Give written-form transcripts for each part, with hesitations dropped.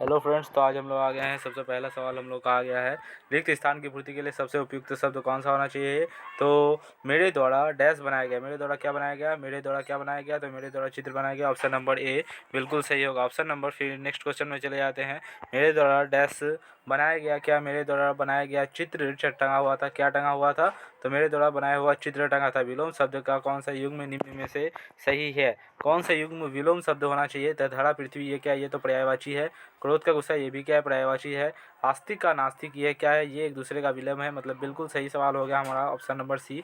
Hello friends, तो आज हम लोग आ गए हैं। सबसे पहला सवाल हम लोग का आ गया है, रिक्त स्थान की पूर्ति के लिए सबसे उपयुक्त शब्द कौन सा होना चाहिए। तो मेरे द्वारा डैश बनाया गया, मेरे द्वारा क्या बनाया गया, मेरे द्वारा क्या बनाया गया, तो मेरे द्वारा चित्र बनाया गया। ऑप्शन नंबर ए बिल्कुल सही होगा। ऑप्शन नंबर, फिर नेक्स्ट क्वेश्चन में चले जाते हैं। मेरे द्वारा डैश बनाया गया, क्या मेरे द्वारा बनाया गया चित्र टंगा हुआ था, क्या टंगा हुआ था, तो मेरे द्वारा बनाया हुआ चित्र टंगा था। विलोम शब्द का कौन सा युग्म निम्न में से सही है। कौन सा युग्म विलोम शब्द होना चाहिए। धरा पृथ्वी, ये क्या, ये तो पर्यायवाची है। क्रोध का गुस्सा, ये भी क्या है, पर्यायवाची है। आस्तिक का नास्तिक, ये क्या है, ये एक दूसरे का विलम है। मतलब बिल्कुल सही सवाल हो गया हमारा ऑप्शन नंबर सी,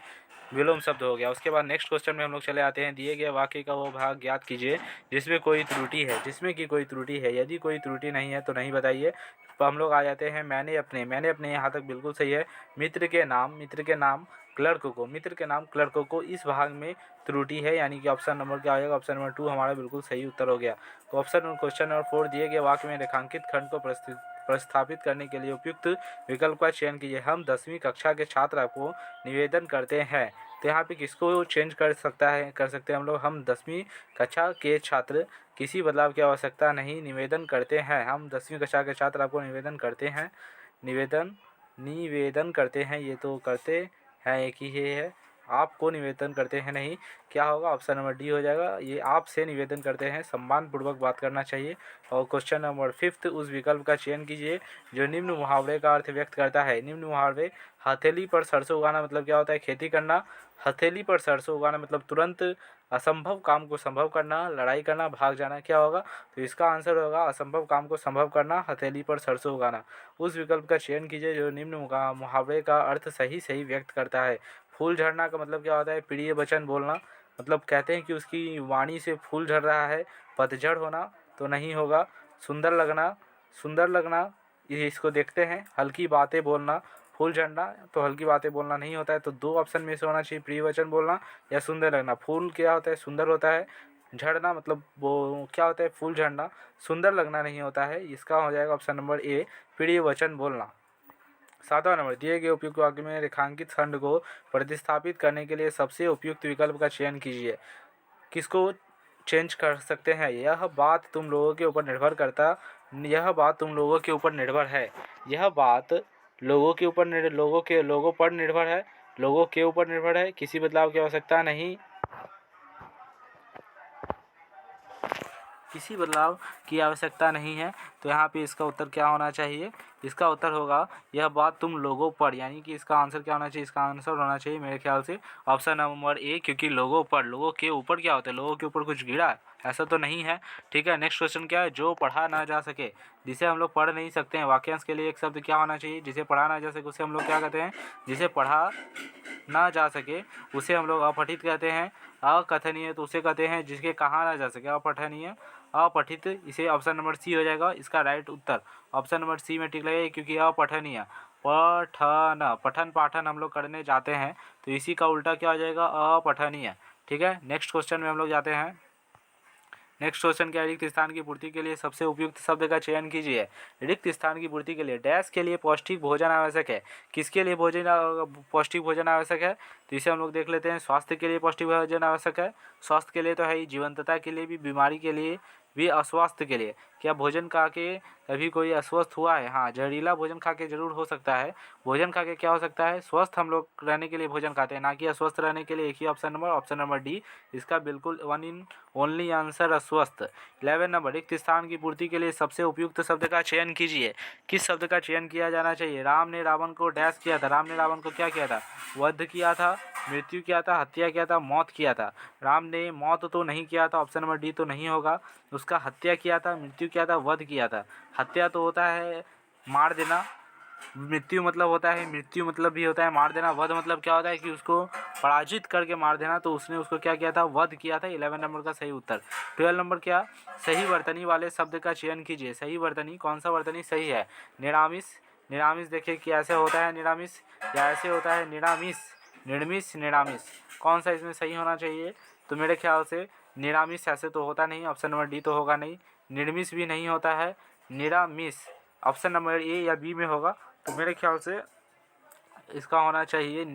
विलोम शब्द हो गया। उसके बाद नेक्स्ट क्वेश्चन में हम लोग चले आते हैं। दिए गए वाक्य का वो भाग ज्ञात कीजिए जिसमें कोई त्रुटि है, जिसमें कि कोई त्रुटि है। यदि कोई त्रुटि नहीं है तो नहीं बताइए। तो हम लोग आ जाते हैं मैंने अपने यहाँ तक बिल्कुल सही है। मित्र के नाम क्लर्क को इस भाग में त्रुटि है, यानी कि ऑप्शन नंबर क्या आएगा, ऑप्शन नंबर 2 हमारा बिल्कुल सही उत्तर हो गया। तो ऑप्शन क्वेश्चन नंबर 4, दिए गए वाक्य में रेखांकित खंड को प्रस्थापित करने के लिए उपयुक्त विकल्प का चयन कीजिए। हम 10वीं कक्षा के छात्र को निवेदन करते हैं। तो यहाँ पे किसको चेंज कर सकते हैं हम लोग। हम 10वीं कक्षा के छात्र, किसी बदलाव की आवश्यकता नहीं, निवेदन करते हैं। हम 10वीं कक्षा के छात्र आपको निवेदन करते हैं, निवेदन करते हैं, ये तो करते हैं एक ही है। आपको निवेदन करते हैं नहीं, क्या होगा, ऑप्शन नंबर डी हो जाएगा। ये आपसे निवेदन करते हैं, सम्मान पूर्वक बात करना चाहिए। और क्वेश्चन नंबर 5, उस विकल्प का चयन कीजिए जो निम्न मुहावरे का अर्थ व्यक्त करता है। निम्न मुहावरे, हथेली पर सरसों उगाना मतलब क्या होता है, खेती करना। हथेली पर सरसों उगाना मतलब तुरंत असंभव काम को संभव करना, लड़ाई करना, भाग जाना, क्या होगा, तो इसका आंसर होगा असंभव काम को संभव करना, हथेली पर सरसों उगाना। उस विकल्प का चयन कीजिए जो निम्न मुहावरे का अर्थ सही सही व्यक्त करता है। फूल झड़ना का मतलब क्या होता है, प्रिय वचन बोलना। मतलब कहते हैं कि उसकी वाणी से फूल झड़ रहा है। पतझड़ होना तो नहीं होगा। सुंदर लगना, ये इसको देखते हैं। हल्की बातें बोलना, फूल झड़ना तो हल्की बातें बोलना नहीं होता है। तो 2 ऑप्शन में से होना चाहिए, प्रिय वचन बोलना या सुंदर लगना। फूल क्या होता है, सुंदर होता है। झड़ना मतलब वो क्या होता है, फूल झड़ना। सुंदर लगना नहीं होता है। इसका हो जाएगा ऑप्शन नंबर ए, प्रिय वचन बोलना। 7वां नंबर, दिए गए उपयुक्त वाक्य में रेखांकित खंड को प्रतिस्थापित करने के लिए सबसे उपयुक्त विकल्प का चयन कीजिए। किसको चेंज कर सकते हैं। यह बात तुम लोगों के ऊपर निर्भर करता यह बात तुम लोगों के ऊपर निर्भर है। यह बात लोगों पर निर्भर है, लोगों के ऊपर निर्भर है। किसी बदलाव की आवश्यकता नहीं, किसी बदलाव की आवश्यकता नहीं है। तो यहाँ पे इसका उत्तर क्या होना चाहिए, इसका उत्तर होगा यह बात तुम लोगों पर, यानी कि इसका आंसर क्या होना चाहिए, इसका आंसर होना चाहिए मेरे ख्याल से ऑप्शन नंबर ए, क्योंकि लोगों पर, लोगों के ऊपर क्या होता है, लोगों के ऊपर कुछ गिरा, ऐसा तो नहीं है। ठीक है, नेक्स्ट क्वेश्चन क्या है, जो पढ़ा ना जा सके, जिसे हम लोग पढ़ नहीं सकते हैं। वाक्यांश के लिए एक शब्द क्या होना चाहिए, जिसे पढ़ा ना जा सके उसे हम लोग क्या कहते हैं, जिसे पढ़ा ना जा सके उसे हम लोग अपठित कहते हैं। अकथनीय तो उसे कहते हैं जिसके कहा ना जा सके। अपठनीय, अपठित, इसे ऑप्शन नंबर सी हो जाएगा इसका राइट उत्तर। ऑप्शन नंबर सी में टिक लगेगा, क्योंकि अपठनीय, पठन पाठन हम लोग करने जाते हैं, तो इसी का उल्टा क्या हो जाएगा, अपठनीय। ठीक है, नेक्स्ट क्वेश्चन में हम लोग जाते हैं। नेक्स्ट क्वेश्चन क्या है, रिक्त स्थान की पूर्ति के लिए सबसे उपयुक्त शब्द का चयन कीजिए। रिक्त स्थान की पूर्ति के लिए डैश के लिए पौष्टिक भोजन आवश्यक है। किसके लिए पौष्टिक भोजन आवश्यक है, तो इसे हम लोग देख लेते हैं। स्वास्थ्य के लिए पौष्टिक भोजन आवश्यक है। स्वास्थ्य के लिए तो है ही, जीवंतता के लिए भी, बीमारी के लिए भी, अस्वास्थ्य के लिए। क्या भोजन खा के कभी कोई अस्वस्थ हुआ है, हाँ, जहरीला भोजन खा के जरूर हो सकता है। भोजन खा के क्या हो सकता है, स्वस्थ हम लोग रहने के लिए भोजन खाते हैं, ना कि अस्वस्थ रहने के लिए। एक ही ऑप्शन नंबर डी, इसका बिल्कुल वन इन ओनली आंसर अस्वस्थ। 11 नंबर, रिक्त स्थान की पूर्ति के लिए सबसे उपयुक्त शब्द का चयन कीजिए। किस शब्द का चयन किया जाना चाहिए। राम ने रावण को डैश किया था, राम ने रावण को क्या किया था, वध किया था, मृत्यु किया था, हत्या किया था, मौत किया था। राम ने मौत तो नहीं किया था, ऑप्शन नंबर डी तो नहीं होगा। उसका हत्या किया था, मृत्यु किया था, वध किया था। हत्या तो होता है मार देना, मृत्यु मतलब भी होता है मार देना। वध मतलब क्या होता है कि उसको पराजित करके मार देना, तो उसने उसको क्या किया था, वध किया था। 11 नंबर का सही उत्तर। 12 नंबर क्या, सही वर्तनी वाले शब्द का चयन कीजिए। सही वर्तनी, कौन सा वर्तनी सही है। निरामिष, निरामिष देखिए कि ऐसे होता है निरामिष, या ऐसे होता है निरामिष, निर्मिष, निरामिष, कौन सा इसमें सही होना चाहिए। तो मेरे ख्याल से निरामिष ऐसे तो होता नहीं, ऑप्शन नंबर डी तो होगा नहीं। निर्मिष भी नहीं होता है, निरामिष ऑप्शन नंबर ए या बी में होगा। तो मेरे ख्याल से इसका होना चाहिए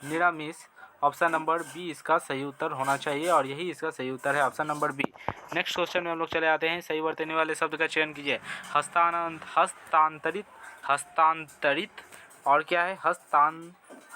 निरामिष। ऑप्शन नंबर बी इसका सही उत्तर होना चाहिए और यही इसका सही उत्तर है, option number B. Next question में हम लोग चले आते हैं। सही वर्तनी वाले शब्द का चयन कीजिए। हस्तांतरित, हस्तांतरित और क्या है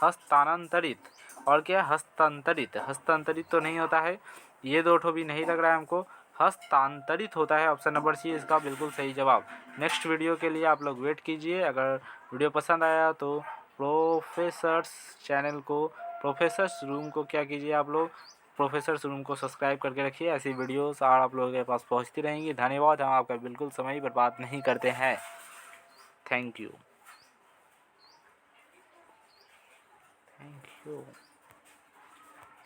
हस्तांतरित और क्या है हस्तांतरित। हस्तांतरित तो नहीं होता है, ये दो ठो भी नहीं लग रहा है हमको, हस्तांतरित होता है, ऑप्शन नंबर सी इसका बिल्कुल सही जवाब। नेक्स्ट वीडियो के लिए आप लोग वेट कीजिए। अगर वीडियो पसंद आया तो प्रोफेसर्स चैनल को, प्रोफेसर्स रूम को क्या कीजिए आप लोग, प्रोफेसर्स रूम को सब्सक्राइब करके रखिए। ऐसी वीडियोस और आप लोगों के पास पहुंचती रहेंगी। धन्यवाद, हम आपका बिल्कुल समय बर्बाद नहीं करते हैं। Thank you.